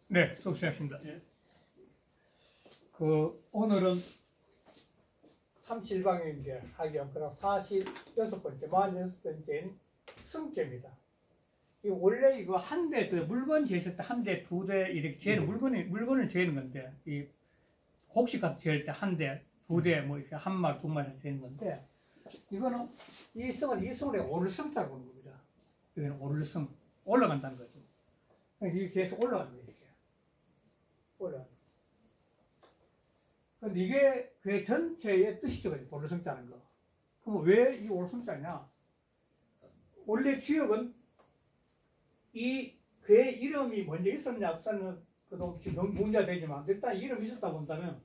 네, 수업 시작합니다. 예. 오늘은 37강인데 하기요. 그럼 46번째, 46번째인 승계입니다. 이 원래 이거 한 대, 물건 재실 때 한 대, 두 대 이렇게 재는 물건을 재는 건데, 이 곡식 같은 재일 때 한 대, 두 대, 뭐 이렇게 한 말, 두 말을 재는 건데, 이거는 이 승을 오를승자고 하는 겁니다. 이거는 오를승, 올라간다는 거죠. 이게 계속 올라가는 거예요. 이렇게. 올라가는 거. 근데 이게 그 전체의 뜻이죠. 오를승자는 거. 그럼 왜 이 오를승자냐? 원래 주역은 이 괴 이름이 먼저 있었냐 없었냐는 그도 지금 문제가 되지만 일단 이름이 있었다 본다면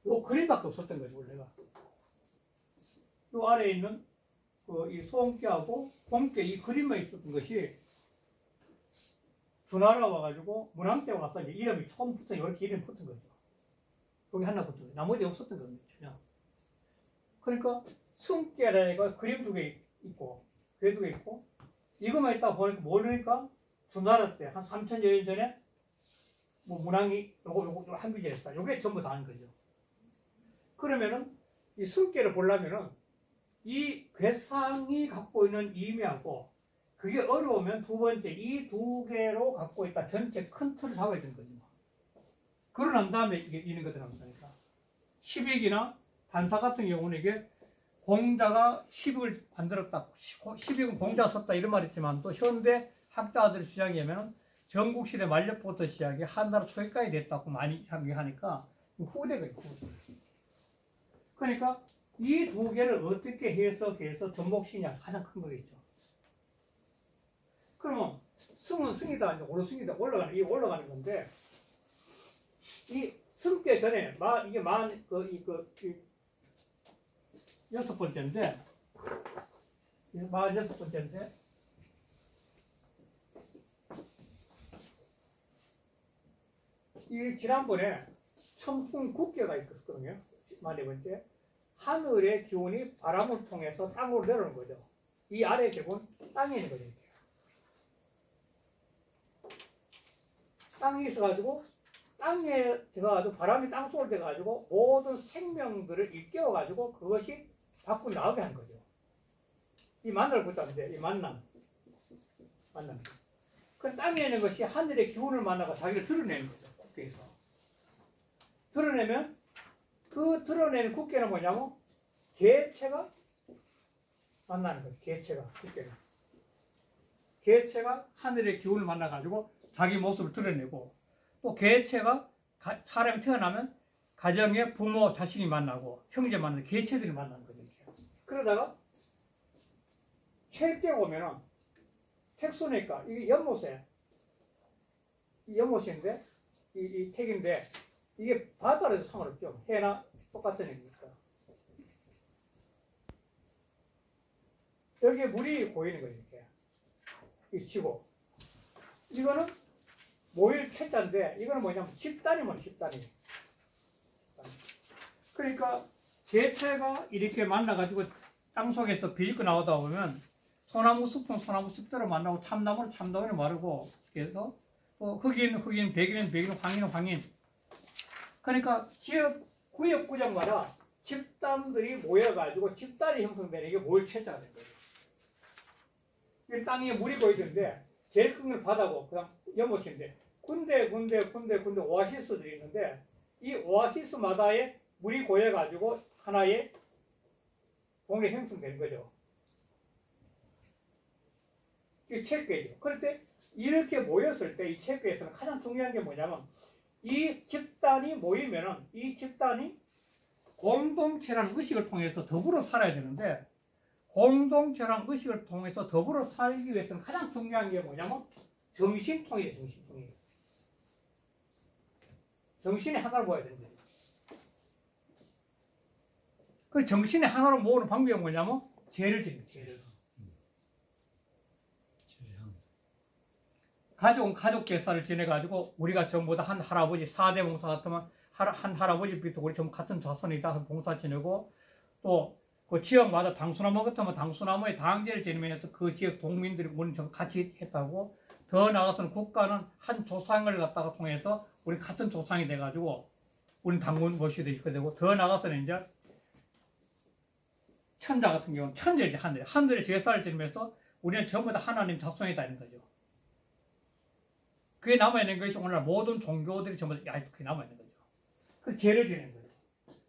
요 그림밖에 없었던 거죠. 원래가 요 아래에 있는 이 소음깨하고 곰깨 이 그림만 있었던 것이 준하가 와가지고 문왕때가 와서 이제 이름이 처음부터 이렇게 이름이 붙은 거죠. 여기 하나 붙은 거죠. 나머지 없었던 겁니다. 그냥. 그러니까 승깨라가 그림 두 개 있고 괴 두 개 있고 이것만 있다 보니까 모르니까 준하라 때 한 3,000여 년 전에 뭐 문왕이 요거 한비제했다. 요게 전부 다 한 거죠. 그러면은 이 승깨를 보려면은 이 괴상이 갖고 있는 의미하고 그게 어려우면 두 번째 이 두 개로 갖고 있다 전체 큰 틀을 잡아야 되는 거죠. 그러고 난 다음에 이게 있는 것들 합니다. 10익이나 반사 같은 경우는 이게 공자가 10익을 만들었다. 10익은 공자가 썼다 이런 말이 있지만 또 현대 학자들의 주장에 의하면 전국시대 말년부터 시작해 한나라 초기까지 됐다고 많이 하니까 후대거든요. 후대. 그러니까 이 두 개를 어떻게 해석해서 접목시냐 가장 큰 거겠죠. 그러면 승은 승이다, 이제 오르승이다 올라가는 건데 이 승께 전에 이게 여섯 번째인데 46번째인데 이 지난번에 청풍국계가 있었거든요. 44번째 하늘의 기운이 바람을 통해서 땅으로 내려오는 거죠. 이 아래 대부분 땅에 있는 거죠. 이렇게. 땅이 있어가지고 땅에 들어가가지고 바람이 땅속으로 들어가가지고 모든 생명들을 일깨워가지고 그것이 밖으로 나오게 하는 거죠. 이 만남을 붙잡는데 이 만남. 그 땅에 있는 것이 하늘의 기운을 만나고 자기를 드러내는 거죠. 국계에서. 드러내면 그 드러내는 국계는 뭐냐면 개체가 만나는 거죠. 개체가 국계는. 개체가 하늘의 기운을 만나가지고 자기 모습을 드러내고 또 개체가 사람이 태어나면 가정에 부모, 자식이 만나고 형제 만나고 개체들이 만나는 거죠. 그러다가 최께 오면은 택수니까 이게 연못에 이 연못인데 이 택인데 이게 바다라도 상관없죠. 해나 똑같은 얘기니까. 여기에 물이 고이는 거예요. 이렇게 이 치고 이거는 모일 최자인데 이거는 뭐냐면 집단이면 집단이. 그러니까 개체가 이렇게 만나가지고 땅속에서 비집고 나오다 보면 소나무 숲은 소나무 숲대로 만나고 참나무는 참나무를 마르고 그래서 흑인, 백인, 황인. 그러니까 지역 구역 구역마다 집단들이 모여가지고 집단이 형성되는 게 모일 최자가 된 거예요. 이 땅에 물이 고이던데 제일 큰 건 바다고 그다음 연못인데 군데 오아시스들이 있는데 이 오아시스마다에 물이 고여가지고 하나의 동네 형성되는 거죠. 이게 체계죠. 그럴 때 이렇게 모였을 때 이 체계에서는 가장 중요한 게 뭐냐면 이 집단이 모이면은 이 집단이 공동체라는 의식을 통해서 더불어 살아야 되는데 공동체라는 의식을 통해서 더불어 살기 위해서는 가장 중요한 게 뭐냐면 정신통일이에요. 정신통일. 정신이 하나로 모여야 되는 거예요. 그 정신이 하나로 모으는 방법이 뭐냐면 죄를 지는 죄를. 가족은 가족 제사를 지내가지고 우리가 전부 다 한 할아버지 4대 봉사 같으면 한 할아버지부터 우리 전부 같은 자손이다 봉사 지내고 또 그 지역마다 당수나무 같으면 당수나무의 당제를 지내면서 그 지역 동민들이 우리는 좀 같이 했다고 더 나아가서는 국가는 한 조상을 갖다가 통해서 우리 같은 조상이 돼가지고 우리는 당군 모시도 있게 되고, 더 나아가서는 이제 천자 같은 경우는 천재이지, 하늘. 하늘의 제사를 지내면서 우리는 전부 다 하나님 작성이다는 거죠. 그게 남아있는 것이 오늘날 모든 종교들이 전부 다 그게 남아있는 거죠. 그 죄를 지내는 거죠.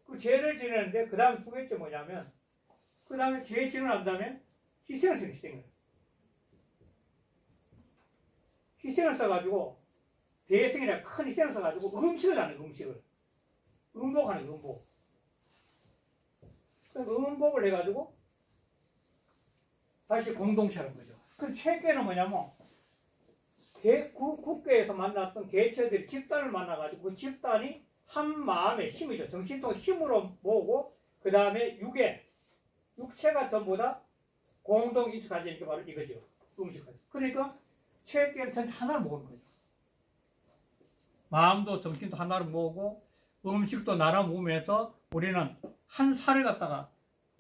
그 죄를 지내는데 그 다음 두 번째 뭐냐면, 그 다음에 죄 지내고 난 다음에 희생을 써요, 희생을. 희생을 써가지고, 대승이라 큰 희생을 써가지고 음식을 하는 거예요, 음식을. 음복하는 거예요, 음복. 음복을 해가지고 다시 공동체하는 거죠. 그 최계는 뭐냐면, 국계에서 만났던 개체들이 집단을 만나가지고 그 집단이 한 마음의 힘이죠. 정신통 힘으로 모으고, 그 다음에 육체가 전부 다 공동 인식 가지는 게 바로 이거죠. 음식까지. 그러니까 최계는 전체 하나를 모으는 거죠. 마음도 정신도 하나를 모으고 음식도 나눠 모으면서 우리는 한 살을 갖다가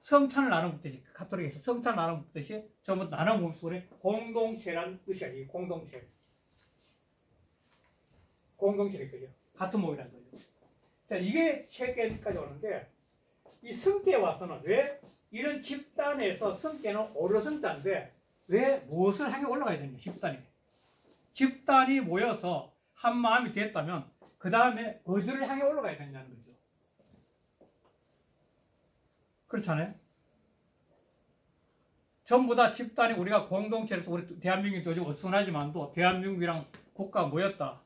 성찬을 나눠 먹듯이, 가톨릭에서 성찬을 나눠 먹듯이 전부 나눠 먹으면서 우리 공동체라는 뜻이야. 이 공동체. 공동체를 거죠. 같은 몸이라는 거죠. 자, 이게 체계까지 오는데, 이 성계에 와서는 왜 이런 집단에서 성계는 오르성자인데 왜 무엇을 향해 올라가야 되냐, 집단이 모여서 한 마음이 됐다면 그 다음에 어디를 향해 올라가야 되냐는 거죠. 그렇잖아요. 전부 다 집단이 우리가 공동체로서 우리 대한민국이 또 어수선하지만도 대한민국이랑 국가가 모였다.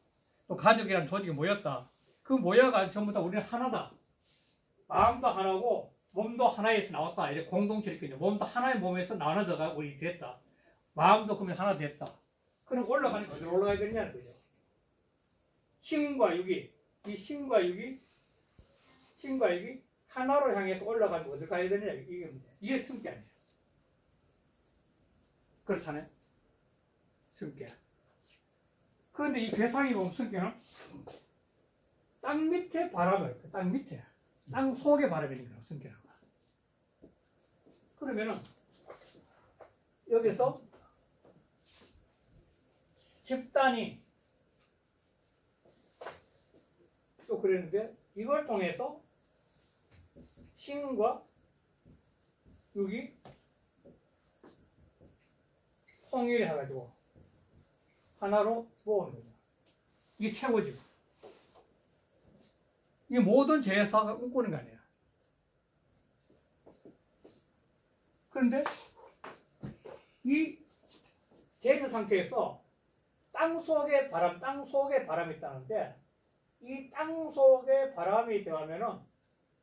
또 가족이랑 조직이 모였다. 그 모여가 전부 다 우리는 하나다. 마음도 하나고 몸도 하나에서 나왔다. 이렇게 공동체를 있거든요. 몸도 하나의 몸에서 나눠져가 우리 됐다. 마음도 그러면 하나 됐다. 그럼 올라가는 어디로 올라가야 되냐는 거죠. 신과 육이, 이 신과 육이 하나로 향해서 올라가면 어디로 가야 되느냐, 이게 문제. 이게 승계 아니에요. 그렇잖아요. 승계. 그런데 이 괴상이 보면 승계는 땅 밑에 바람을, 땅 밑에, 땅 속에 바람이니까 승계라고. 그러면은 여기서 집단이 또 그랬는데, 이걸 통해서 신과 육이 통일을 해가지고 하나로 모으는 거죠. 이게 최고죠. 이 모든 제사가 꿈꾸는 거 아니에요. 그런데 이 제사 상태에서 땅 속에 바람이 있다는데, 이 땅 속에 바람이 들어가면은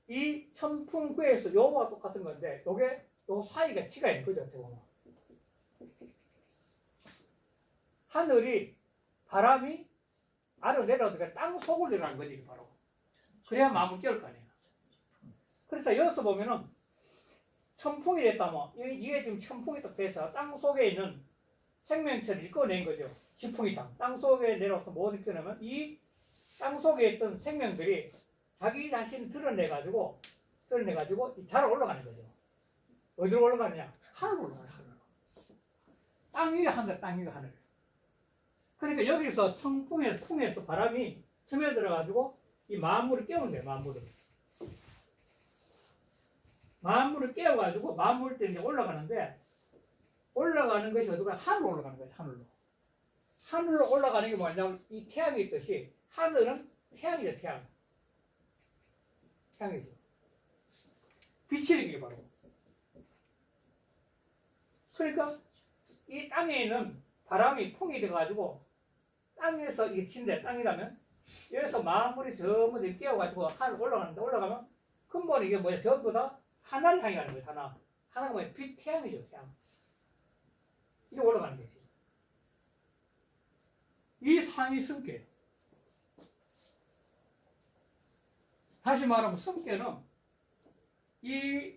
이 천풍구에서 요거와 똑같은 건데, 요 사이가 치가 있는 거죠, 어떻게 보면. 하늘이 바람이 아래로 내려오니까 땅 속으로 내려가는 거지, 바로. 그래야 마음을 깨울 거 아니에요. 그래서 여기서 보면은 천풍이 됐다면, 이게 지금 천풍이 딱 돼서 땅 속에 있는 생명체를 이끌어낸 거죠. 지풍 이상. 땅 속에 내려와서 뭐 이끌어내면 이 땅 속에 있던 생명들이 자기 자신을 드러내가지고 잘 올라가는 거죠. 어디로 올라가느냐? 하늘로 올라가요, 하늘로. 땅 위에 하늘, 땅 위에 하늘. 그러니까 여기서 풍에서 바람이 스며들어가지고 이 만물을 깨우는 거예요, 만물을 깨워가지고 만물 때 이제 올라가는데, 올라가는 것이 어디가? 하늘로 올라가는 거예요, 하늘로. 하늘로 올라가는 게 뭐냐면, 이 태양이 있듯이 하늘은 태양이죠, 태양이죠. 빛이 이게 바로. 그러니까 이 땅에 있는 바람이 풍이 돼가지고 땅에서 이게 친데, 땅이라면 여기서 만물이 전부 다 깨워가지고 하늘 올라가면 근본 이게 뭐야? 전부 다 하나를 향해 가는 거예요, 하나가 뭐야? 빛, 태양이죠, 태양. 이게 올라가는 거지. 이 상이 성계. 다시 말하면 성계는 이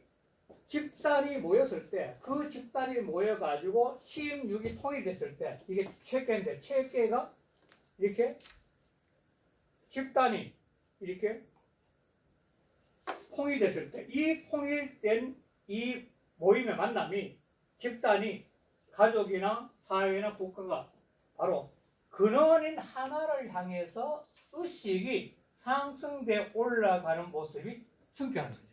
집단이 모였을 때, 그 집단이 모여가지고 시임육이 통일됐을 때, 이게 체계인데, 체계가 이렇게 집단이 이렇게 통일됐을 때, 이 통일된 이 모임의 만남이 집단이 가족이나 사회나 국가가 바로 근원인 하나를 향해서 의식이 상승돼 올라가는 모습이 승격하는 거죠.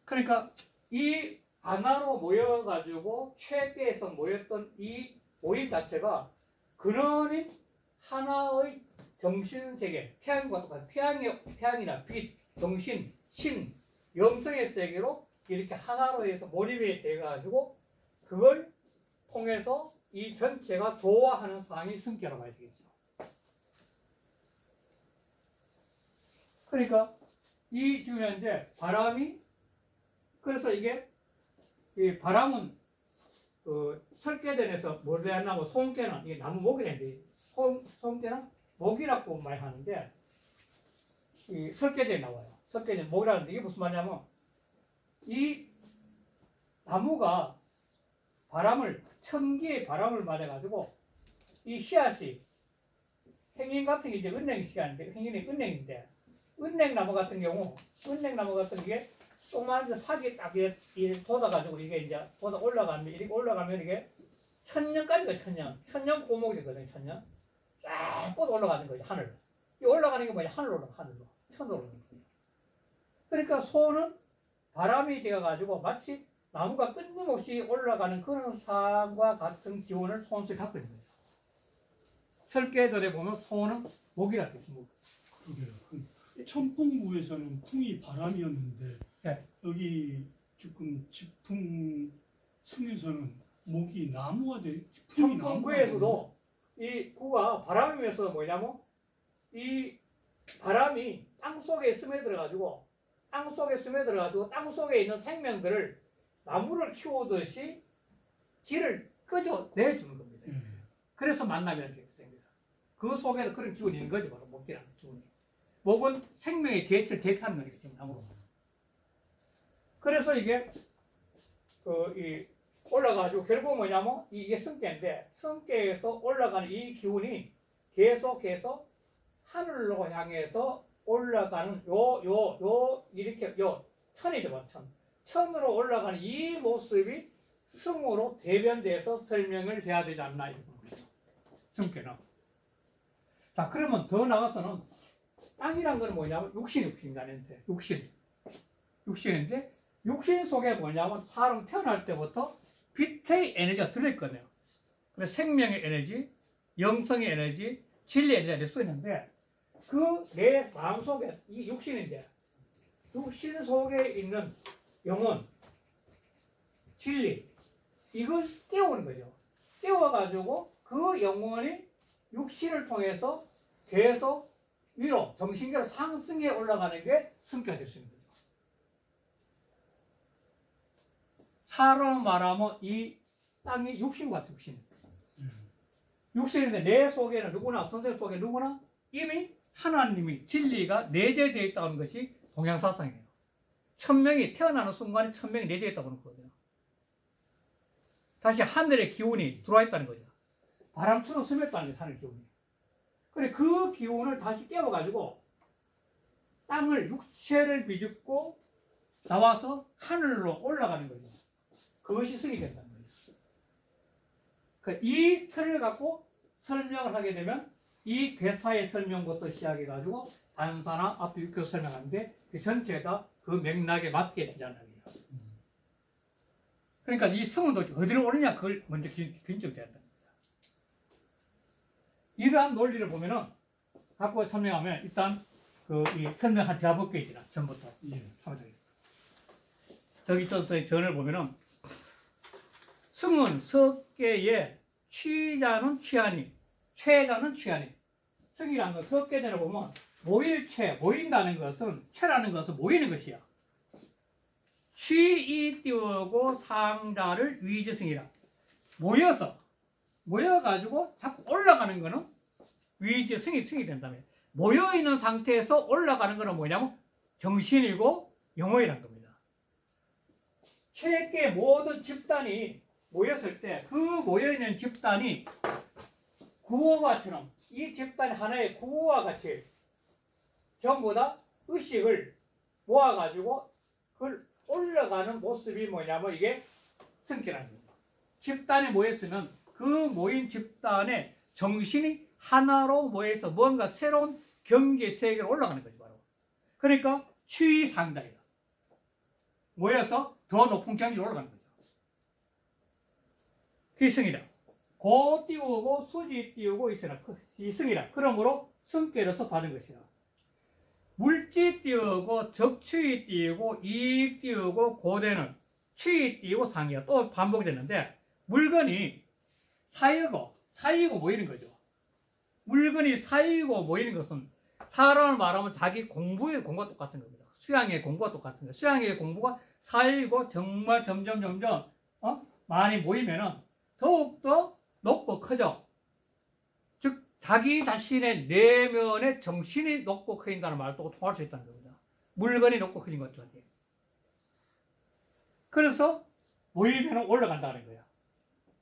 그러니까 이 하나로 모여가지고 최대에서 모였던 이 모임 자체가 근원인 하나의 정신세계, 태양과 똑같은 태양이나 빛, 정신, 신, 영성의 세계로 이렇게 하나로 해서 몰입이 돼가지고 그걸 통해서 이 전체가 조화하는 상황이 승격이라고 해야 되겠죠. 그러니까 이 지금 현재 바람이 그래서 이게 이 바람은 그 설계전에서 뭘 하냐고 소음깨는 이게 나무 목이라는데 소음깨는 목이라고 많이 하는데 이 설계전에 나와요. 설계전 목이라는데 이게 무슨 말이냐면 이 나무가 바람을 1000개의 바람을 맞아가지고 이 씨앗이 행인 같은 게 이제 은행 씨앗인데 행인이 은행인데 은행나무 같은 경우 은행나무 같은 게 조그마한 사기 딱 돋아가지고 이게 이제 보다 올라가면 이렇게 올라가면 이게 1000년까지 가 1000년 고목이 되거든요. 1000년 쫙 뻗어 올라가는 거죠. 하늘. 이 올라가는 게 뭐냐 하늘로 올라가 하늘로 천으로 올라가는 거예요. 그러니까 소는 바람이 되어가지고 마치 나무가 끊임없이 올라가는 그런 상과 같은 기운을 소는 갖고 있는 거죠. 설계들에 보면 소는 목이라 했습니다. 천풍구에서는 풍이 바람이었는데 네. 여기 지금 직풍 승에서는 목이 나무가 돼. 천풍구에서도 이 구가 바람이면서 뭐냐면 이 바람이 땅 속에 스며들어가지고 땅 속에 있는 생명들을 나무를 키우듯이 길을 끄져내주는 겁니다. 그래서 만나면 이렇게 됩니다. 그 속에서 그런 기운이 있는 거죠. 바로 목이라는 기운이. 목은 생명의 대체를 대표하는 거니까 지금 나무로. 그래서 이게 이 올라가지고 결국 뭐냐면 이게 승계인데 승계에서 올라가는 이 기운이 계속해서 하늘로 향해서 올라가는 이렇게 천이죠. 천으로 올라가는 이 모습이 승으로 대변돼서 설명을 해야 되지 않나 이런 거죠. 승계는. 자 그러면 더 나가서는 땅이란 건 뭐냐면 육신인데 육신인데 육신 속에 뭐냐면 사람 태어날 때부터 빛의 에너지가 들어있거든요. 그래서 생명의 에너지, 영성의 에너지, 진리의 에너지가 쓰이는데 그 내 마음속에 이 육신인데 육신 속에 있는 영혼, 진리 이걸 깨우는 거죠. 깨워가지고 그 영혼이 육신을 통해서 계속 위로 정신계로 상승해 올라가는 게 승격이 될 수 있는 거죠. 사로 말하면 이 땅이 육신 같은 육신. 육신인데 내 속에는 누구나 선생 속에 누구나 이미 하나님이 진리가 내재되어 있다는 것이 동양사상이에요. 천명이 태어나는 순간에 천명이 내재되어 있다고 하는 거거든요. 다시 하늘의 기운이 들어와 있다는 거죠. 바람처럼 스며있다는 거예요. 하늘 기운이. 그래 그 기운을 다시 깨워가지고 땅을 육체를 비집고 나와서 하늘로 올라가는 거죠. 그것이 승이 된다는 거예요. 이 틀을 갖고 설명을 하게 되면 이 괴사의 설명부터 시작해가지고 단사나 앞에 육교 설명하는데 그 전체가 그 맥락에 맞게 되잖아요. 그러니까 이 승은 도대체 어디로 오느냐 그걸 먼저 결정돼야 됩니다. 이러한 논리를 보면은 갖고 설명하면 일단 이 설명 한 대화몇 개 있잖아. 전부터. 저기 있어서의 전을 보면은 승은 석계의 취자는 취하니 최자는 취하니 승이라는 건 석계전을 보면 모일체 모인다는 것은 체라는 것은 모이는 것이야. 취이 띄우고 상자를 위지승이라 모여가지고 자꾸 올라가는 거는 위지승이 된다며. 모여있는 상태에서 올라가는 거는 뭐냐면 정신이고 영혼이라는 겁니다. 최계 모든 집단이 모였을 때 그 모여있는 집단이 구호와처럼 이 집단이 하나의 구호와 같이 전부 다 의식을 모아가지고 그걸 올라가는 모습이 뭐냐면 이게 승계라는 겁니다. 집단에 모였으면 그 모인 집단의 정신이 하나로 모여서 뭔가 새로운 경제 세계로 올라가는 거죠. 바로. 그러니까 취상달이다. 모여서 더 높은 경지로 올라가는 거죠. 그게 승이다. 고 띄우고 수지 띄우고 이 승이다. 그러므로 승계로서 받은 것이다. 물지 띄우고 적취 띄우고 이익 띄우고 고대는 취 띄우고 상이야. 또 반복되는데 물건이 사이고 모이는 거죠. 물건이 사이고 모이는 것은 사람을 말하면 자기 공부의 공부가 똑같은 겁니다. 수양의 공부가 똑같은 거예요. 수양의 공부가 사이고 정말 점점 많이 모이면은 더욱더 높고 커져. 즉 자기 자신의 내면의 정신이 높고 커진다는 말도 통할 수 있다는 겁니다. 물건이 높고 커진 것도 같아요. 그래서 모이면 올라간다는 거야.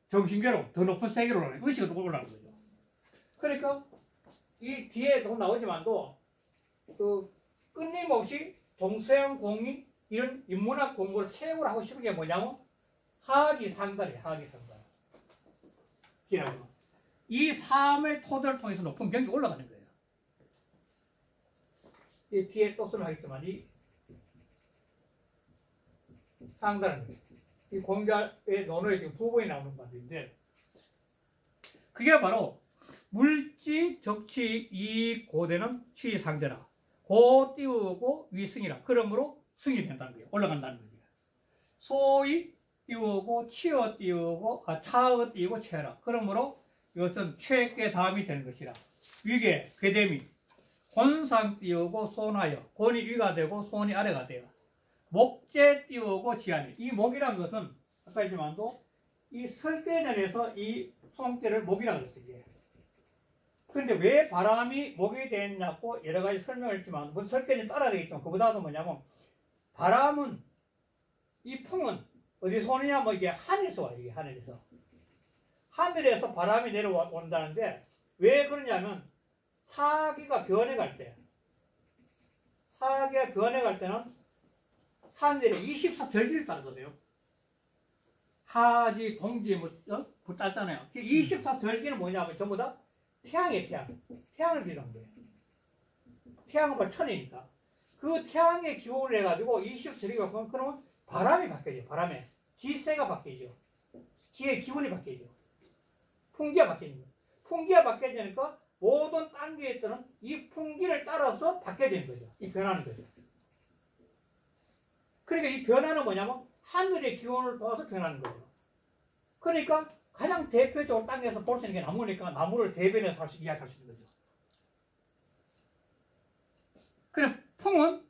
정신계로 더 높은 세계로 올라가는 거예요. 의식으로 올라가는 거죠. 그러니까 이 뒤에도 나오지만도 그 끊임없이 동서양 공인 이런 인문학 공부를 체육을 하고 싶은 게 뭐냐면 하기상달이에요. 하기상달. 기라고. 이 삶의 토대를 통해서 높은 경지에 올라가는 거예요. 이 뒤에 또 설명하겠지만 이 상달은 이 공자의 논어에 지금 두 번이 나오는 말인데 그게 바로 물지, 적치, 이익, 고대는 취상제라. 고 띄우고 위승이라. 그러므로 승이 된다는 거예요. 올라간다는 거예요. 소위 띄우고 치어 띄우고 차어 띄우고 채라. 그러므로 이것은 최께 다음이 되는 것이라. 위계 괴대미 혼상 띄우고 손하여 곤이 위가 되고 손이 아래가 돼요. 목재 띄우고 지하니. 이 목이란 것은 아까 했지만도 이 설계전에서 이 손재를 목이라고 했어요. 그런데 왜 바람이 목이 됐냐고 여러 가지 설명을 했지만 그 설계는 따라야 되겠지만 그보다도 뭐냐면 바람은 이 풍은 어디서 오느냐 뭐 이게 하늘에서 와요. 이게 하늘에서. 하늘에서 바람이 내려온다는데 왜 그러냐면 사기가 변해갈 때 사기가 변해갈 때는 하늘에 24절기를 따르거든요. 하지, 공지, 따잖아요. 24절기는 뭐냐면 전부 다 태양이에요, 태양. 태양을 기르는 거예요. 태양은 바로 천이니까. 그 태양의 기호를 해가지고 24절기가 바꾸면 그러면 바람이 바뀌어요. 바람에. 기세가 바뀌죠. 기의 기운이 바뀌죠. 풍기가 바뀌는 거예요. 풍기가 바뀌어지니까 모든 단계에 있던 이 풍기를 따라서 바뀌어지는 거죠. 이 변하는 거죠. 그러니까 이 변화는 뭐냐면 하늘의 기온을 도와서 변하는 거죠. 그러니까 가장 대표적으로 땅에서 볼 수 있는 게 나무니까 나무를 대변해서 이야기할 수 있는 거죠. 그래 풍은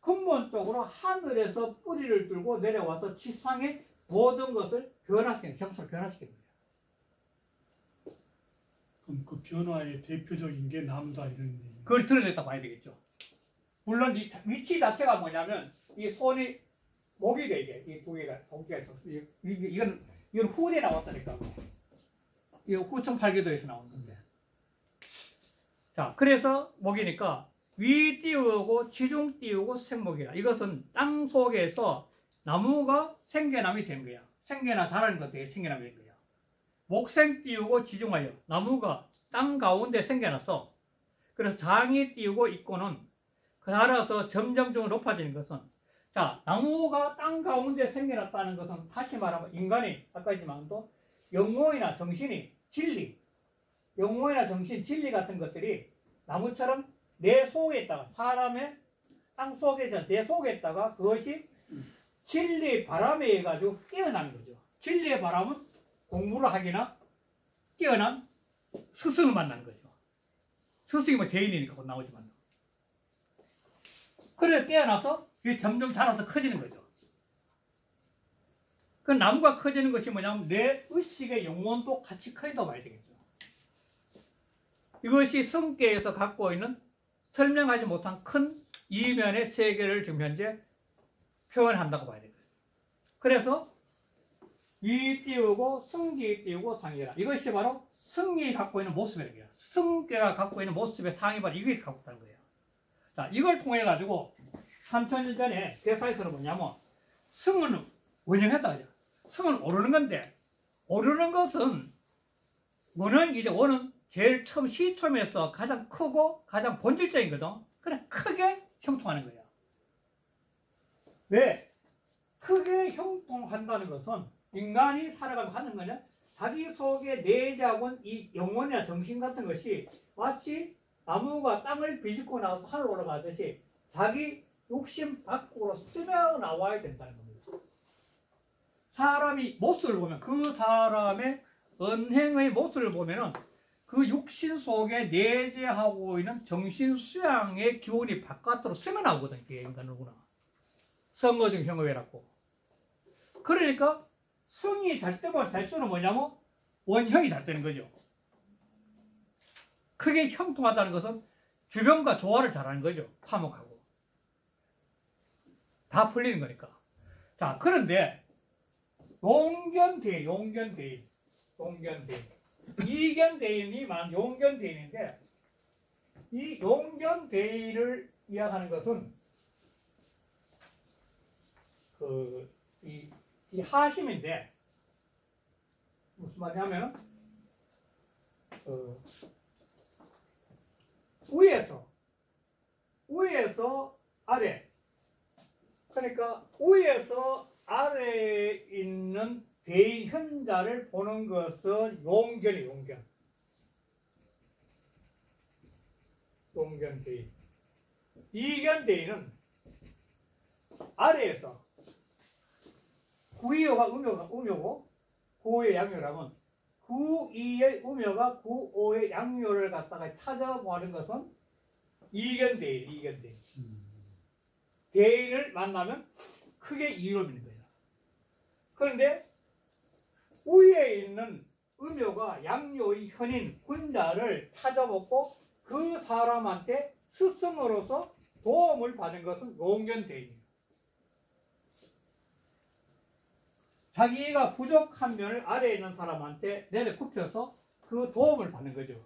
근본적으로 하늘에서 뿌리를 들고 내려와서 지상의 모든 것을 변화시키는, 형성을 변화시키는 거예요. 그럼 그 변화의 대표적인 게 나무다 이런 얘기. 그걸 드러냈다 봐야 되겠죠. 물론 이 위치 자체가 뭐냐면 이 손이 목이 돼 이게 이 두 개가 동기가 있어. 이건 후에 나왔다니까. 이거 9,800도에서 나온 건데. 자, 그래서 목이니까 위 띄우고 지중 띄우고 생목이라. 이것은 땅 속에서 나무가 생겨남이 된 거야. 생겨나 자라는 것들이 생겨남이 된 거야. 목생 띄우고 지중하여 나무가 땅 가운데 생겨났어. 그래서 장이 띄우고 있고는 따라서 점점 높아지는 것은 자 나무가 땅 가운데 생겨났다는 것은 다시 말하면 인간이 아까 했지만 또 영혼이나 정신이 진리 영혼이나 정신 진리 같은 것들이 나무처럼 내 속에 있다가 사람의 땅 속에 내 속에 있다가 그것이 진리의 바람에 의해 가지고 깨어나는 거죠. 진리의 바람은 공부를 하기나 깨어난 스승을 만나는 거죠. 스승이 뭐 대인이니까 곧 나오지만. 그래 깨어나서 점점 자라서 커지는 거죠. 그 나무가 커지는 것이 뭐냐면 내 의식의 영혼도 같이 커진다고 봐야 되겠죠. 이것이 성계에서 갖고 있는 설명하지 못한 큰 이면의 세계를 지금 현재 표현한다고 봐야 되겠죠. 그래서 위 띄우고 승기 띄우고 상이라. 이것이 바로 승이 갖고 있는 모습이에요. 승계가 갖고 있는 모습의 상이 바로 이걸 갖고 있다는 거예요. 자, 이걸 통해 가지고 3000년 전에 대사에서는 뭐냐면 승은 원형했다 그죠. 승은 오르는 건데 오르는 것은 원은 이제 원은 제일 처음 시초면에서 가장 크고 가장 본질적이거든. 그래 크게 형통하는 거야. 왜? 크게 형통한다는 것은 인간이 살아가며 하는 거냐? 자기 속에 내재하고 있는 이 영혼이나 정신 같은 것이 마치 나무가 땅을 비집고 나와서 하늘 올라가듯이 자기 욕심 밖으로 쓰며 나와야 된다는 겁니다. 사람이 모습을 보면 그 사람의 언행의 모습을 보면은 그 육신 속에 내재하고 있는 정신 수양의 기운이 바깥으로 쓰며 나오거든. 이게 인간으로구나. 성어적 형어회라고. 그러니까 성이 잘 때보다 대조는 뭐냐면 원형이 잘 되는 거죠. 크게 형통하다는 것은 주변과 조화를 잘하는 거죠. 화목하고. 다 풀리는 거니까. 자, 그런데 용견대인. 이견대인이 용견대인인데 이 용견대인을 이야기하는 것은 이 하심인데 무슨 말이냐면 위에서 아래 그러니까 위에서 아래에 있는 대인 현자를 보는 것은 용견이에요. 용견 대인. 이견 대인은 아래에서 구이어가 음요고 구오의 양요라면 구이의 음요가 구오의 양요를 갖다가 찾아보는 것은 이견 대인. 대인을 만나면 크게 이로움인 거예요. 그런데 위에 있는 음요가 양요의 현인 군자를 찾아보고 그 사람한테 스승으로서 도움을 받는 것은 용견대인이에요. 자기가 부족한 면을 아래에 있는 사람한테 내려 굽혀서 그 도움을 받는 거죠.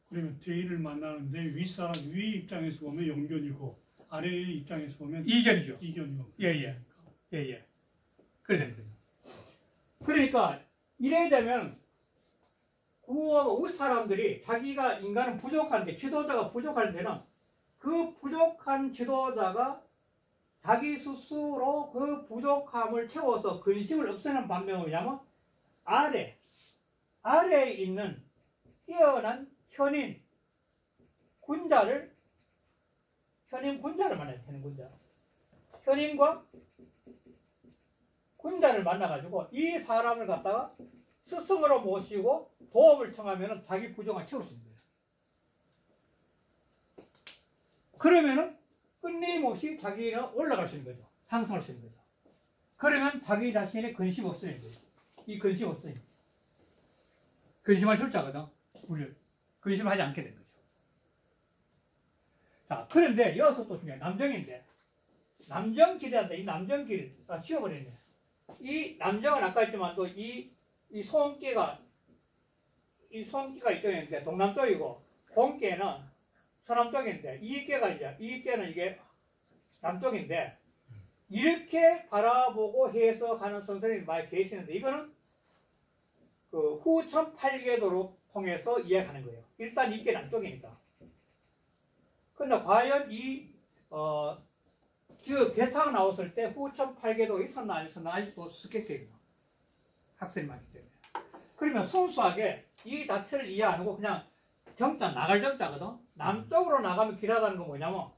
그러면 대인을 만나는데 윗사람 위 입장에서 보면 용견이고 아래 입장에서 보면 이견이죠. 이견이고. 예. 그래 되는 거죠. 그러니까 이래 되면 구호하고 윗 사람들이 자기가 인간은 부족한데 지도자가 부족할 때는 그 부족한 지도자가 자기 스스로 그 부족함을 채워서 근심을 없애는 반면에 뭐냐면 아래에 있는 뛰어난 현인 군자를 만나야 되는 군자. 현인과 군자를 만나가지고 이 사람을 갖다가 스승으로 모시고 도움을 청하면 자기 부족을 채울 수 있는 거예요. 그러면은 끊임없이 자기는 올라갈 수 있는 거죠. 상승할 수 있는 거죠. 그러면 자기 자신의 근심 없어지는 거예요. 이 근심 없어지는 거예요. 근심할 줄자거든. 우리를 근심하지 않게 된 거죠. 자, 그런데 여기서 또 중요해. 남정인데 남정길이란다. 이 남정길 지워버리네. 이 남정은 아까 했지만 또 이 손기가 이쪽인데 동남쪽이고 공깨는 서남쪽인데 이깨는 이게 남쪽인데 이렇게 바라보고 해석하는 선생님이 많이 계시는데 이거는 그 후천 8계도로 통해서 이해하는 거예요. 일단 이게 남쪽이니까. 근데 과연 대사가 나왔을 때 후천 8계도가 있었나 안 있었나 아직도 스케치입니다. 학생이 많기 때문에. 그러면 순수하게 이 자체를 이해 안 하고 그냥 나갈 정자거든. 남쪽으로 나가면 길하다는 건 뭐냐면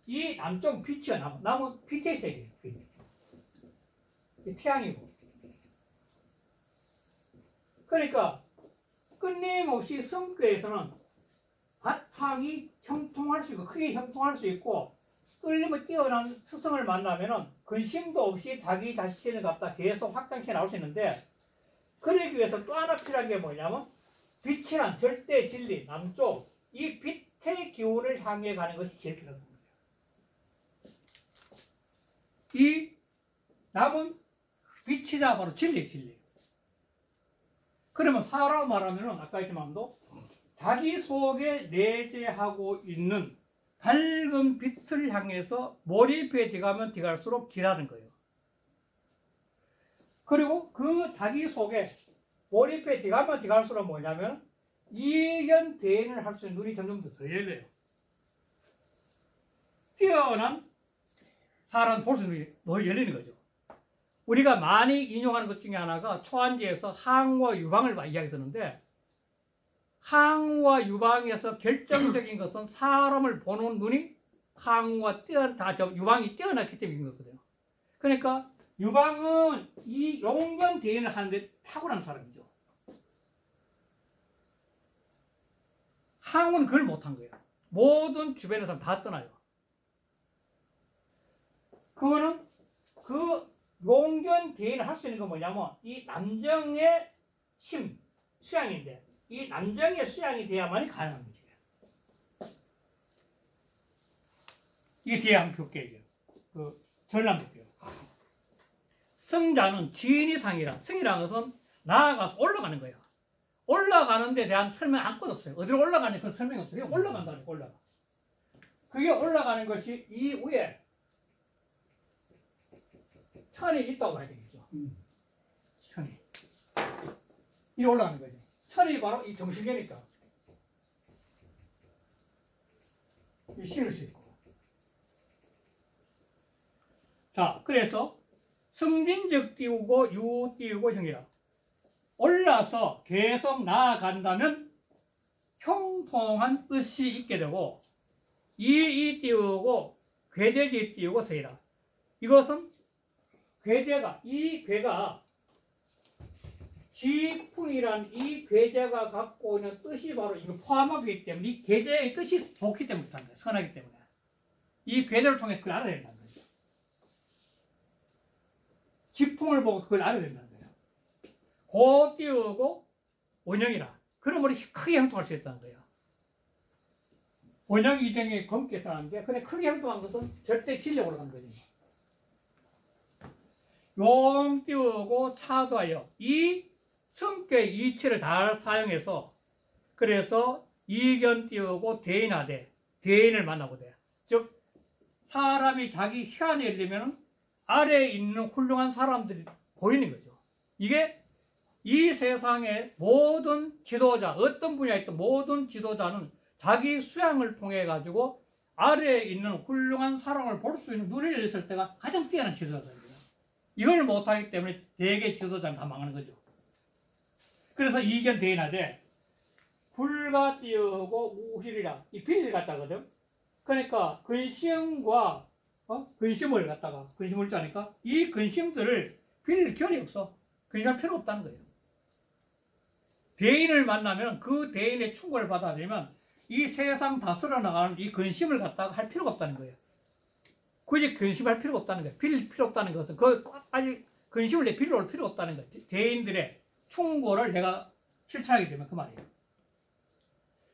이 남쪽은 빛이야. 남은 빛의 세계예요. 빛. 이 태양이고. 그러니까 끊임없이 성격에서는 바탕이 형통할 수 있고 크게 형통할 수 있고 끌림을 뛰어난 스승을 만나면은 근심도 없이 자기 자신을 갖다 계속 확장시켜 나올 수 있는데 그러기 위해서 또 하나 필요한 게 뭐냐면 빛이란 절대 진리, 남쪽 이 빛의 기운을 향해 가는 것이 제일 필요한 겁니다. 이 남은 빛이자 바로 진리. 그러면 사람 말하면은 아까 했지만도 자기 속에 내재하고 있는 밝은 빛을 향해서 몰입해 들어가면 들어갈수록 길하는 거예요. 그리고 그 자기 속에 몰입해 들어가면 들어갈수록 뭐냐면 이견 대인을 할 수 있는 눈이 점점 더 열려요. 뛰어난 사람 볼 수 있는 눈이 열리는 거죠. 우리가 많이 인용하는 것 중에 하나가 초안지에서 항우와 유방을 이야기 드는데 항우와 유방에서 결정적인 것은 사람을 보는 눈이 항우와 유방이 뛰어났기 때문인 거거든요. 그러니까 유방은 이 용견 대인을 하는데 탁월한 사람이죠. 항우는 그걸 못한 거예요. 모든 주변의 사람 다 떠나요. 그거는 그 용견 대인을 할 수 있는 건 뭐냐면 이 남정의 수양인데 이 남정의 수양이 돼야만이 가능한 거죠. 이게 뒤에 한번 볼게요. 그 전람 볼게요. 성자는 지인이상이라 성이라는 것은 나아가서 올라가는 거예요. 올라가는 데 대한 설명 아무것도 없어요. 어디로 올라가는지 그런 설명이 없어요. 올라간다니까 올라가. 그게 올라가는 것이 이 위에 천이 있다고 봐야 되겠죠. 천이. 이 올라가는 거죠. 천이 바로 이 정신계니까. 이 신을 수 있고. 자, 그래서 승진적 띄우고 유 띄우고 형이라. 올라서 계속 나아간다면 형통한 뜻이 있게 되고 이 띄우고 괴제지 띄우고 서이라. 이것은 괴제가 이 괴가 지풍이란 이 괴제가 갖고 있는 뜻이 바로 이거 포함하기 때문에 이 괴제의 뜻이 좋기 때문에 그렇다는 거예요. 선하기 때문에 이 괴제를 통해 그걸 알아야 된다는 거예요. 지풍을 보고 그걸 알아야 된다는 거예요. 고 띄우고 원형이라. 그러므로 크게 형통할 수 있다는 거예요. 원형 이정에 검게 써는 게 근데 크게 형통한 것은 절대 진력으로 간 거죠. 용 띄우고 차도하여 이 성격의 이치를 다 사용해서 그래서 이견 띄우고 대인하되 대인을 만나고 돼. 즉 사람이 자기 혀안에 이르면 아래에 있는 훌륭한 사람들이 보이는 거죠. 이게 이 세상의 모든 지도자, 어떤 분야에 있던 모든 지도자는 자기 수양을 통해 가지고 아래에 있는 훌륭한 사람을 볼 수 있는 눈을 열렸을 때가 가장 뛰어난 지도자입니다. 이걸 못하기 때문에 대개 지도자는 다 망하는 거죠. 그래서 이견 대인하되 불과 띄우고 우실이라 이 비를 갖다거든. 그러니까 근심과 근심을 갖다가 근심을 짜니까 이 근심들을 빌릴 겨를이 없어. 근심할 필요 없다는 거예요. 대인을 만나면 그 대인의 충고를 받아들이면 이 세상 다스려 나가는 이 근심을 갖다가 할 필요가 없다는 거예요. 굳이 근심할 필요가 없다는 거예요. 빌릴 필요 없다는 것은 아직 근심을 내 빌려 올 필요 없다는 거예요. 대인들의 충고를 내가 실천하게 되면 그 말이에요.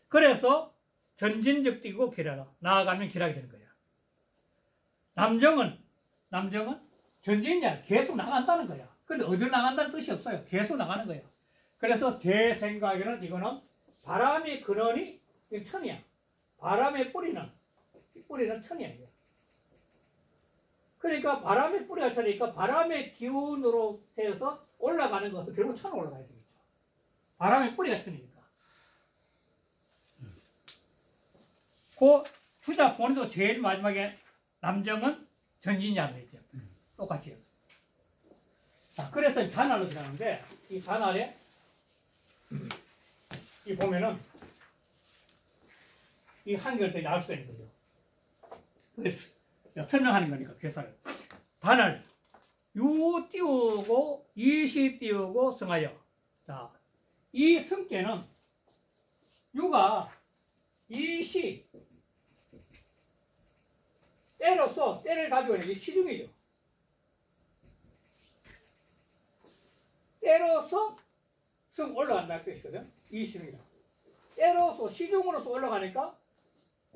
그래서 전진적 뛰고 기라라. 나아가면 기라게 되는 거예요. 남정은 전진이냐 계속 나간다는 거야. 근데 어디로 나간다는 뜻이 없어요. 계속 나가는 거예요. 그래서 제 생각에는 이거는 바람의 근원이 천이야. 바람의 뿌리는 천이야. 이게. 그러니까 바람의 뿌리가 천이니까 바람의 기운으로 세워서 올라가는 것은 결국 천으로 올라가야 되겠죠. 바람의 뿌리가 천이니까. 그 주자 본인도 제일 마지막에 남정은 전진이라고 했죠. 똑같이요. 자, 그래서 잔알로 들어가는데 이 잔알에 이 보면은 이 한결들이 나올 수가 있는 거죠. 그래서 설명하는 거니까 괴사를. 단을 유 띄우고 이시 띄우고 성하여. 자, 이 성께는 유가 이시 때로서 때를 가지고 있는 게 시중이죠. 때로서 성 올라간다는 뜻이거든. 이 시중이다. 때로서 시중으로서 올라가니까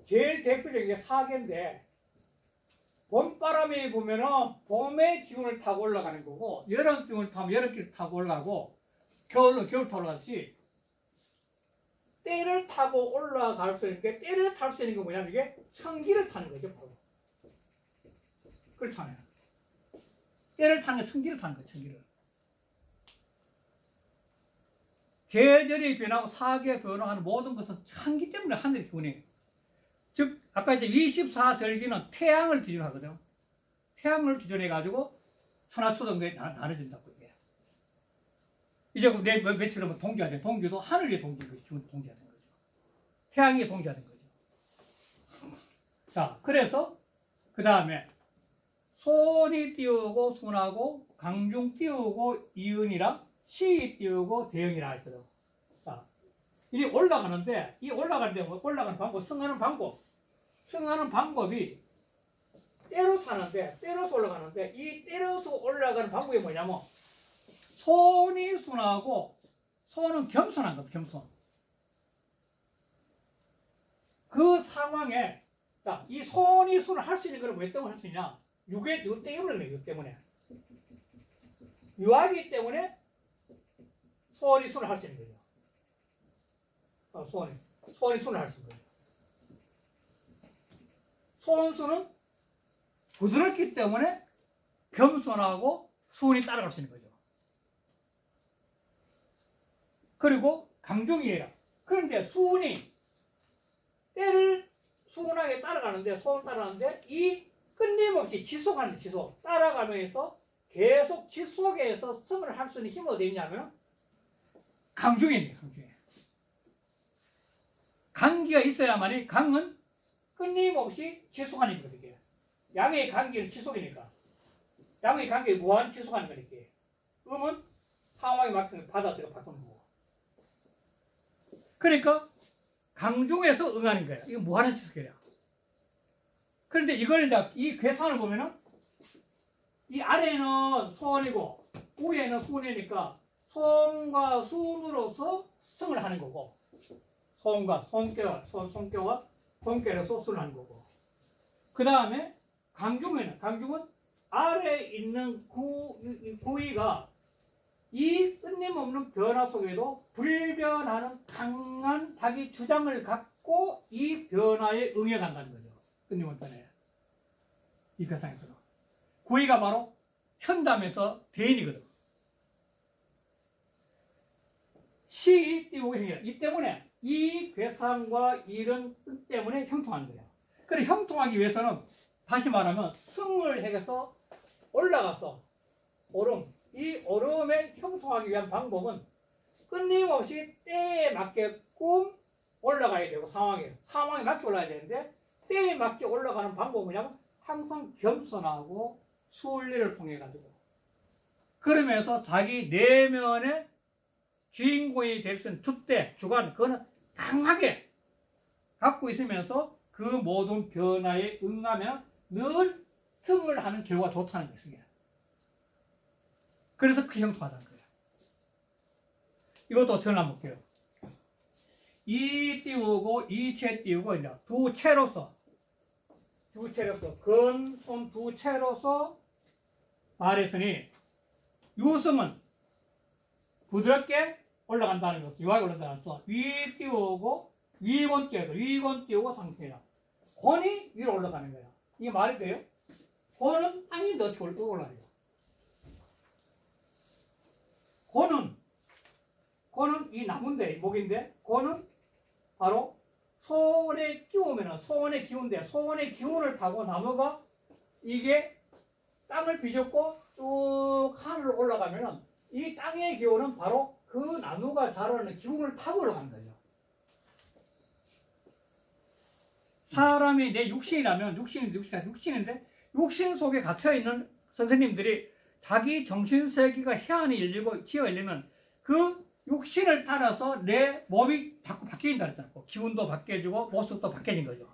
제일 대표적인 게 사계인데 봄바람에 보면은 봄의 기운을 타고 올라가는 거고 여름 기운을 타면 여름 기운을 타고 올라가고 겨울은 겨울 타고 올라가듯이 때를 타고 올라갈 수 있는데 때를 탈 수 있는 게 뭐냐면 이게 청기를 타는 거죠. 바로. 그렇잖아요. 때를 타는 게 청기를 타는 거예요. 청기를. 계절이 변하고 사계가 변화하는 모든 것은 한기 때문에 하늘의 기운이에요. 즉 아까 이제 24절기는 태양을 기준으로 하거든요. 태양을 기준해 가지고春夏秋冬에 나눠진다고 이게. 이제 내 며칠은 동기화된 동기도 하늘의 동기인 거죠. 기운이 동기화된 거죠. 태양이 동기화된 거죠. 자, 그래서 그 다음에 손이 띄우고 순하고 강중 띄우고 이은이랑 시 띄우고 대응이라 했거든. 자, 이게 올라가는데 이 올라가는 방법, 승하는 방법이 때려서 하는데 때려서 올라가는데 이 때려서 올라가는 방법이 뭐냐면 손이 순하고 손은 겸손한 겁니다. 겸손. 그 상황에 자, 이 손이 순을 할 수 있는 걸 왜 때문에 할 수 있냐? 유 때문에 유 때문에 유하기 때문에 손이 순을 할 수 있는 거죠. 손이 순을 할 수 있는 거죠. 손수는 부드럽기 때문에 겸손하고 수운이 따라갈 수 있는 거죠. 그리고 강중이에요. 그런데 수운이 때를 수운하게 따라가는데 수운을 따라가는데 이 끊임없이 지속하는 지속 따라가면서 계속 지속해서 승을 할 수 있는 힘이 어디 있냐면 강중입니다. 강중에 강기가 있어야만이 강은 끊임없이 지속하는 거거든요. 양의 관계는 지속이니까. 양의 관계를 무한 지속하는 거니까. 음은 상황에 맞게 받아들여 바꾸는 거고. 그러니까 강중에서 응하는 거야. 이거 무한한 지속이야. 그런데 이걸 이제 이 괴상을 보면은 이 아래는 소원이고 위에는 수운이니까 소원과 수운으로서 승을 하는 거고 소원과 손께로서 승을 하는 거고 그 다음에 강중은 아래에 있는 구위가 이 끊임없는 변화 속에도 불변하는 강한 자기 주장을 갖고 이 변화에 응해간다는 거죠. 끊임없는 변화에. 이 괴상에서는. 구위가 바로 현담에서 대인이거든. 시 띄우고 행이라. 이 때문에 이 괴상과 이런 뜻 때문에 형통하는 거예요. 그래 형통하기 위해서는 다시 말하면 승을 해서 올라가서 이 오름에 형통하기 위한 방법은 끊임없이 때에 맞게끔 올라가야 되고 상황에 맞게 올라가야 되는데 때에 맞게 올라가는 방법은 뭐냐면 항상 겸손하고 순리를 통해 가지고 그러면서 자기 내면의 주인공이 될 수 있는 주대, 주관 그거는 강하게 갖고 있으면서 그 모든 변화에 응하면 늘 승을 하는 결과가 좋다는 것이에요. 그래서 그 형통하다는 거예요. 이것도 전화 볼게요. 이 띄우고 이채 띄우고 이제 두 채로서 손 두 채로서 말했으니 유승은 부드럽게 올라간다는 것, 유하게 올라간다는 것. 위 띄우고 위권 띄우고 상태야. 권이 위로 올라가는 거야. 이게 말이 돼요? 권은 땅이 어떻게 올라가요? 권은 이 나무인데, 목인데, 권은 바로 소원에 끼우면은 소원의 기운인데, 소원의 기운을 타고 나무가 이게 땅을 비좁고 쭉 하늘로 올라가면은 이 땅의 기운은 바로 그 나무가 자라는 기운을 타고 올라가는 거죠. 사람이 내 육신이라면 육신인데 육신 속에 갇혀 있는 선생님들이 자기 정신세계가 해안이 열리고 지어 열리면 그 육신을 따라서 내 몸이 자꾸 바뀌어진다 그랬잖아요. 기운도 바뀌어지고 모습도 바뀌어진 거죠.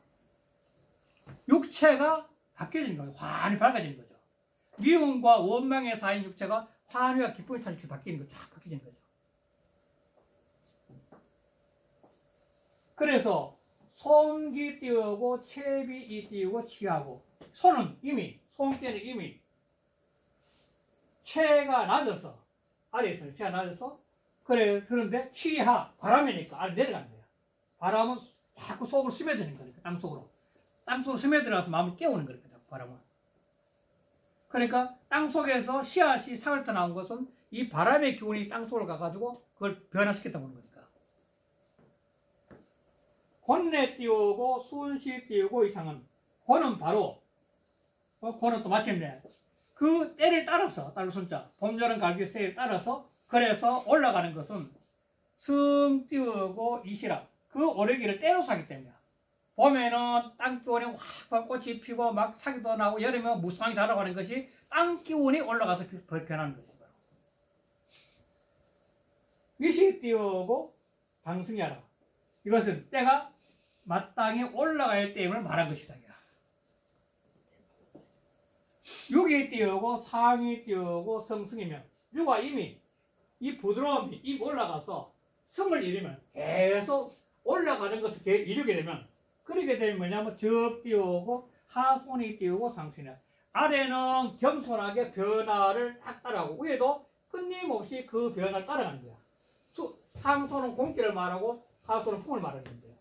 육체가 바뀌어진 거예요. 환히 밝아지는 거죠. 미움과 원망의 사이인 육체가 환희와 기쁨의 사이로 바뀌는 거죠. 쫙 바뀌어지는 거죠. 그래서 손기 띄우고 채비 띄우고 치하고 손은 이미 손께는 이미 체가 낮아서 아래에 있어요. 체가 낮아서 그런데 취하 바람이니까 아래 내려가는 거야. 바람은 자꾸 속으로 스며드는 거니까 땅속으로 스며들어서 마음을 깨우는 거니까 바람은. 그러니까 땅속에서 씨앗이 사흘 때 나온 것은 이 바람의 기운이 땅속으로 가가지고 그걸 변화시켰다 보는 거니까. 권내 띄우고 순시 띄우고 이상은 권은 바로 권은 또 마침내 그 때를 따라서 따로 순자 봄, 여름, 가을, 겨울 때를 따라서 그래서 올라가는 것은 승 띄우고 이시라 그 오르기를 때로서 하기 때문이야. 봄에는 땅 기운이 확 꽃이 피고 막 사기도 나고 여름에 무쌍이 자라고 하는 것이 땅 기운이 올라가서 변하는 거죠. 위시 띄우고 방승이하라. 이것은 때가 마땅히 올라갈 때임을 말한 것이다. 육이 띄우고 상이 띄우고 성승이면 육아 이미 이 부드러움이 이 올라가서 성을 이루면 계속 올라가는 것을 이루게 되면 그렇게 되면 뭐냐면 접 띄우고 하손이 띄우고 상승이야. 아래는 겸손하게 변화를 딱 따라하고 위에도 끊임없이 그 변화를 따라가는 거야. 상손은 공기를 말하고 하손은 풍을 말하는 건데요.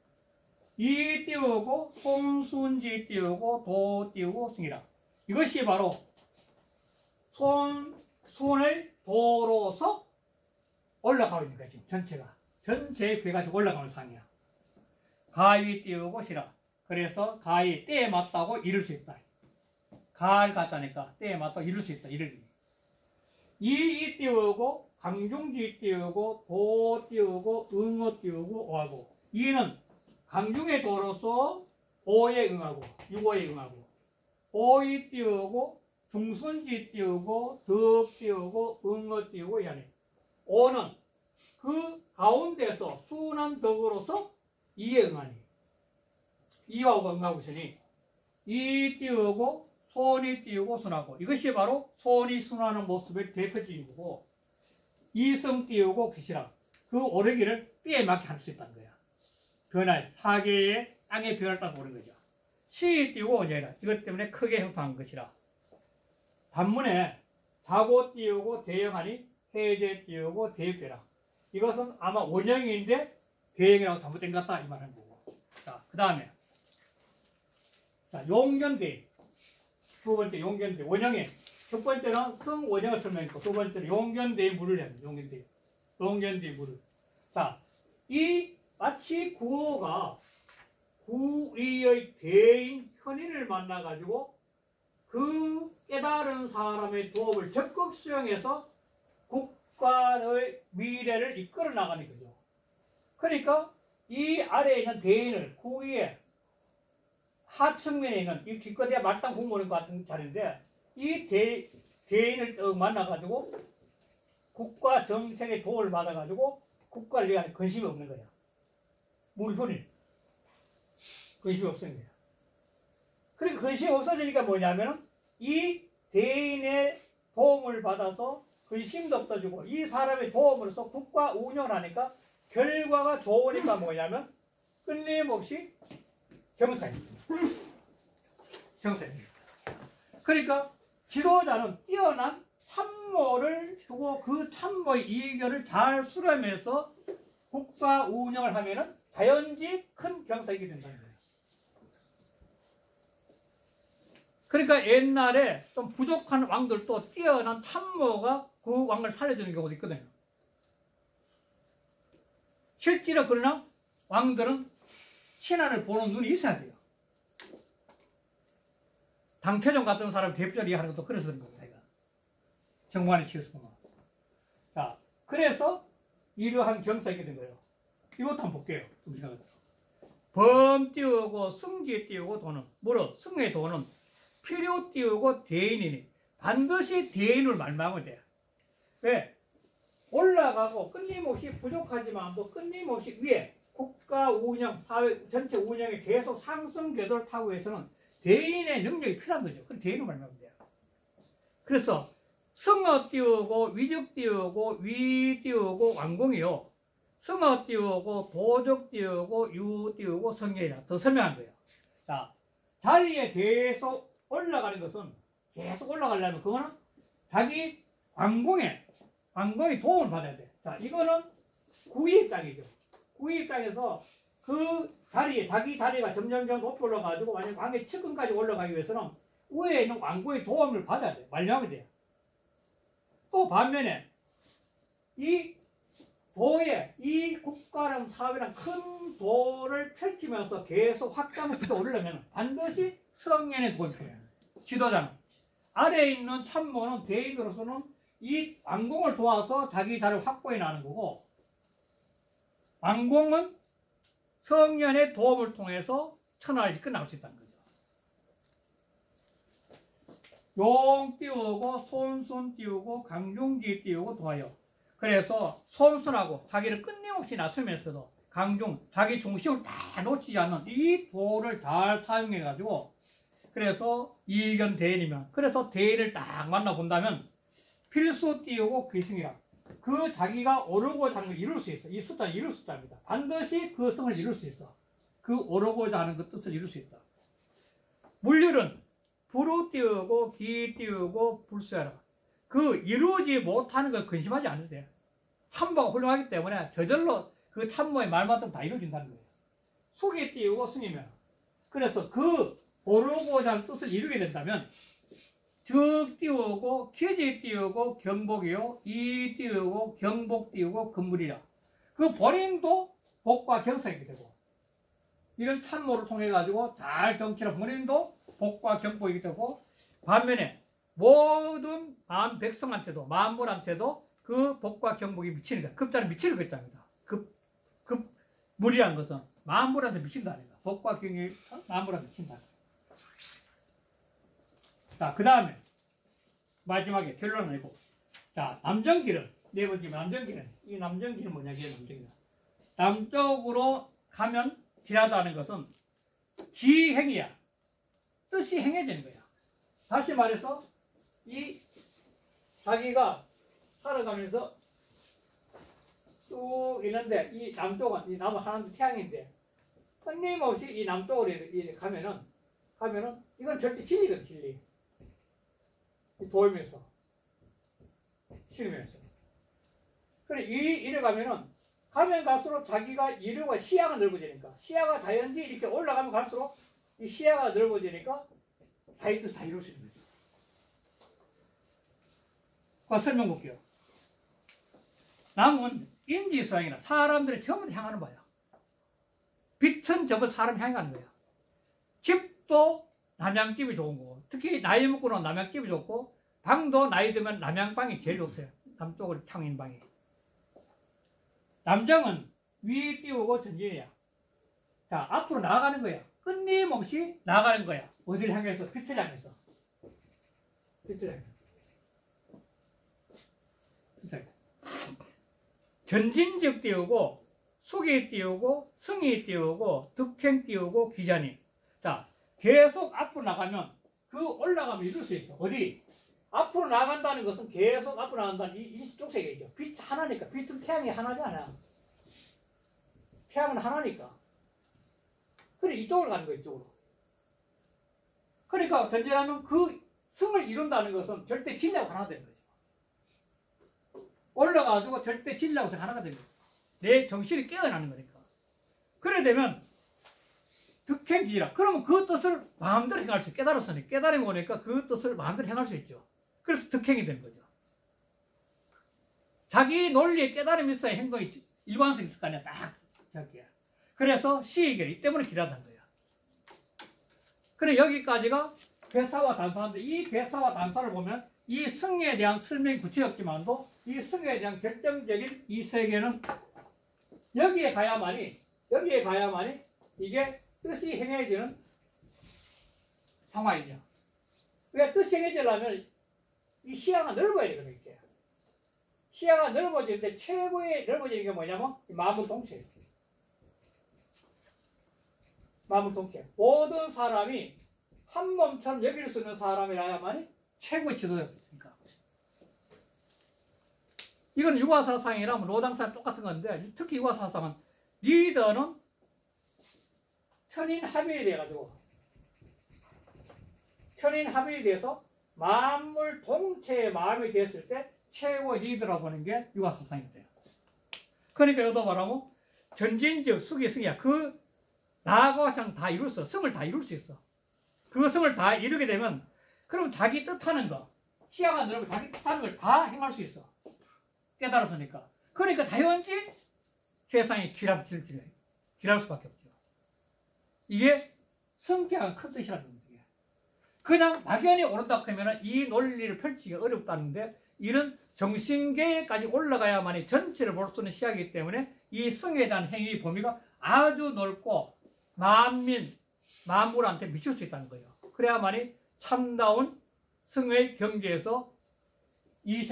이 띄우고 손순지 띄우고 도 띄우고 승이라. 이것이 바로 손을 도로서 올라가고 있는 거야. 지금 전체가. 전체의 괴가 지금 올라가는 상이야. 가위 띄우고 시라. 그래서 가위 때에 맞다고 이룰 수 있다. 가을 같다니까 때에 맞다고 이룰 수 있다. 이를. 이 띄우고 강중지 띄우고 도 띄우고 응어 띄우고 오하고 이는 강중의 도로서 오에 응하고 유고에 응하고 오이 띄우고 중순지 띄우고 덕 띄우고 응어 띄우고 이하니 오는 그 가운데서 순한 덕으로서 이에 응하니 이와 오가 응하고 있으니 이 띄우고 손이 띄우고 순하고 이것이 바로 손이 순하는 모습의 대표적인 거고 이성 띄우고 기시라 그 오르기를 때에 맞게 할 수 있다는 거야. 변화 사계의 땅의 변화를 따라 오는 거죠. 시 띄우고 원형이라 이것 때문에 크게 흡한 것이라. 단문에 자고 띄우고 대형하니 해제 띄우고 대입되라. 이것은 아마 원형인데 대형이라고 잘못된 것 같다 이 말하는 거고. 자, 그 다음에 자 용견대 두 번째 용견대 원형에 첫 번째는 성원형을 설명했고 두 번째는 용견대의 물을 해야 돼. 용견대의 물을. 자, 이 마치 구호가 구의의 대인 현인을 만나가지고 그 깨달은 사람의 도움을 적극 수용해서 국가의 미래를 이끌어 나가는 거죠. 그러니까 이 아래에 있는 대인을 구의의 하층면에 있는 이 기껏해야 말단 공무원인 것 같은 자리인데 이 대인을 딱 만나가지고 국가 정책의 도움을 받아가지고 국가를 위한 관심이 없는 거야. 물건이 관심이 없는 거야. 그러니까 관심이 없어지니까 뭐냐면은 이 대인의 도움을 받아서 관심도 없어지고 이 사람의 도움으로서 국가 운영을 하니까 결과가 좋으니까 뭐냐면 끊임없이 경사입니다. 경사입니다. 그러니까 지도자는 뛰어난 참모를 두고 그 참모의 이견을 잘 수렴해서 국가 운영을 하면은 자연지 큰 경사이게 된다는 거예요. 그러니까 옛날에 좀 부족한 왕들도 뛰어난 참모가 그 왕을 살려주는 경우도 있거든요. 실제로 그러나 왕들은 신하를 보는 눈이 있어야 돼요. 당태종 같은 사람 대표적으로 이해하는 것도 그래서 그런 겁니다. 정관에 치여서 보면. 자, 그래서 이러한 경사이게 된 거예요. 이것도 한번 볼게요. 좀 생각해보세요. 범 띄우고 승지 띄우고 도는 뭐로 승의 도는 필요 띄우고 대인이니 반드시 대인을 말망하면 돼요. 왜? 올라가고 끊임없이 부족하지만 또 끊임없이 위에 국가 운영, 사회 전체 운영에 계속 상승 궤도를 타고 해서는 대인의 능력이 필요한 거죠. 그 대인을 말망하면 돼요. 그래서 승어 띄우고 위적 띄우고 위 띄우고 완공이요. 승어 띄우고 도적 띄우고 유 띄우고 성경이라 더 설명한 거예요. 자, 자리에 계속 올라가는 것은 계속 올라가려면 그거는 자기 완공에 도움을 받아야 돼. 자, 이거는 구의 입장이죠. 구의 입장에서 그 자리에 자기 자리가 점점점 높이 올라가지고 만약 왕의 측근까지 올라가기 위해서는 위에 있는 왕고의 도움을 받아야 돼. 말려하면 돼요. 또 반면에 이 도에 이 국가랑 사회랑 큰 도를 펼치면서 계속 확장시켜 오르려면 반드시 성년의 도움이 필요해요. 지도자는. 아래에 있는 참모는 대인으로서는 이 왕공을 도와서 자기 자리를 확보해 나가는 거고, 왕공은 성년의 도움을 통해서 천하를 이끌어 나갈 수 있다는 거죠. 용 띄우고 손손 띄우고 강중지 띄우고 도와요. 그래서 손손하고 자기를 끊임없이 낮추면서도 강중, 자기 중심을 다 놓치지 않는 이 도를 잘 사용해 가지고, 그래서 이견 대인이면, 그래서 대인을 딱 만나본다면 필수 띄우고 귀승이라, 그 자기가 오르고자 하는 걸 이룰 수 있어. 이 숫자는 이룰 숫자입니다. 반드시 그 성을 이룰 수 있어. 그 오르고자 하는 그 뜻을 이룰 수 있다. 물률은 불우 띄우고 기 띄우고 불수하라. 그 이루지 못하는 걸 근심하지 않으면 돼요. 참모가 훌륭하기 때문에 저절로 그 참모의 말만큼 다 이루어진다는 거예요. 숙이 띄우고 승이면. 그래서 그 오르고자 하는 뜻을 이루게 된다면 즉 띄우고 기지 띄우고 경복이요, 이 띄우고 경복 띄우고 건물이라. 그 본인도 복과 경성이 되고, 이런 참모를 통해 가지고 잘 정치를 본인도 복과 경복이 되고, 반면에 모든 만 백성한테도 만물한테도 그 복과 경복이 미치는 거야. 급자는 미치는 거 있답니다. 급물이란 것은 만물한테 미친다 아니다. 복과 경이 만물한테 미친다. 자, 그 다음에 마지막에 결론을 내고, 자, 남정길은 네 번째 남정길은, 이 남정길은 뭐냐? 이게 남정길. 남쪽으로 가면 길하다는 것은 지행이야. 뜻이 행해지는 거야. 다시 말해서 이 자기가 살아가면서 쭉 있는데, 이 남쪽은, 이 남은 하나도 태양인데 끊임없이 이 남쪽으로 이렇게 가면은 이건 절대 진리거든. 진리. 돌면서 쉬면서. 그래, 이래 가면 갈수록 자기가 이루가 시야가 넓어지니까, 시야가 자연지 이렇게 올라가면 갈수록 이 시야가 넓어지니까 자기 뜻 다 이룰 수 있는 거죠. 그 설명 볼게요. 남은 인지수양이나 사람들이 전부 다 향하는 바야. 빛은 전부 사람 향하는 거야. 집도 남양집이 좋은 거고, 특히 나이 먹고는 남양집이 좋고, 방도 나이 들면 남양방이 제일 좋대요. 남쪽으로 향인 방이. 남정은 위 띄우고 전진이야. 자, 앞으로 나아가는 거야. 끊임없이 나아가는 거야. 어디를 향해서? 빛을 향해서. 빛을 향해서. 전진적 띄우고, 숙이 띄우고, 승이 띄우고, 득행 띄우고, 기자니. 자, 계속 앞으로 나가면 그 올라가면 이룰 수 있어. 어디? 앞으로 나간다는 것은 계속 앞으로 나간다는 이 쪽세계죠. 빛 하나니까. 빛은 태양이 하나잖아. 태양은 하나니까. 그래, 이쪽으로 가는 거야, 이쪽으로. 그러니까 전제라면 그 승을 이룬다는 것은 절대 진리하고 하나 되는 거죠. 올라가가지고 절대 진리하고 하나가 되는 거죠. 내 정신이 깨어나는 거니까. 그래 되면 득행기라. 그러면 그 뜻을 마음대로 행할 수 있어. 깨달았으니. 깨달음이 오니까 그 뜻을 마음대로 행할 수 있죠. 그래서 득행이 되는 거죠. 자기 논리에 깨달음이 있어야 행동이 일관성이 있을 거 아니야. 딱 저기야. 그래서 시의결, 이 때문에 길하다는 거야. 그래, 여기까지가 배사와 단사인데, 이 배사와 단사를 보면 이 승에 대한 설명이 구체적지만도 이 승에 대한 결정적인 이 세계는 여기에 가야만이 이게 뜻이 행해지는 상황이냐. 왜 뜻이 행해지려면 이 시야가 넓어야 되거든요. 이렇게. 시야가 넓어지는데 최고의 넓어지는 게 뭐냐면 마음의 동체. 마음의 동체. 모든 사람이 한 몸처럼 여길 수 있는 사람이라야만이 최고의 지도자입니까? 이건 유아사상이랑 노당사랑 똑같은 건데, 특히 유아사상은 리더는 천인합일이 돼가지고, 천인합일이 돼서 만물 동체의 마음이 됐을 때 최고의 리더라고 하는 게 유아사상이 돼요. 그러니까 여기도 말하면 전진적 수기승이야. 그 나하고 다 이룰 수 있어. 승을 다 이룰 수 있어. 그 승을 다 이루게 되면 그럼 자기 뜻하는 거, 시야가 넓으면 자기 뜻하는 걸 다 행할 수 있어. 깨달았으니까. 그러니까 자연지 세상에 길할 수밖에 없죠. 이게 성격은 큰 뜻이라는 겁니다. 그냥 막연히 오른다 하면 이 논리를 펼치기가 어렵다는데 이런 정신계까지 올라가야만이 전체를 볼 수 있는 시야이기 때문에 이 성에 대한 행위 범위가 아주 넓고 만물한테 미칠 수 있다는 거예요. 그래야만이 참다운 성의 경지에서 이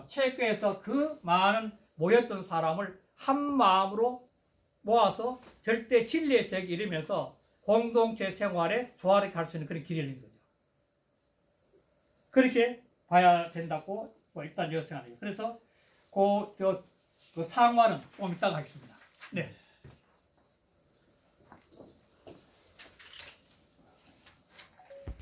체계에서 그 많은 모였던 사람을 한 마음으로 모아서 절대 진리의 세계 이루면서 공동체 생활에 조화를 갈 수 있는 그런 길이 열린 거죠. 그렇게 봐야 된다고 일단 생각해요. 그래서 그 상화는 좀 이따가 하겠습니다. 네.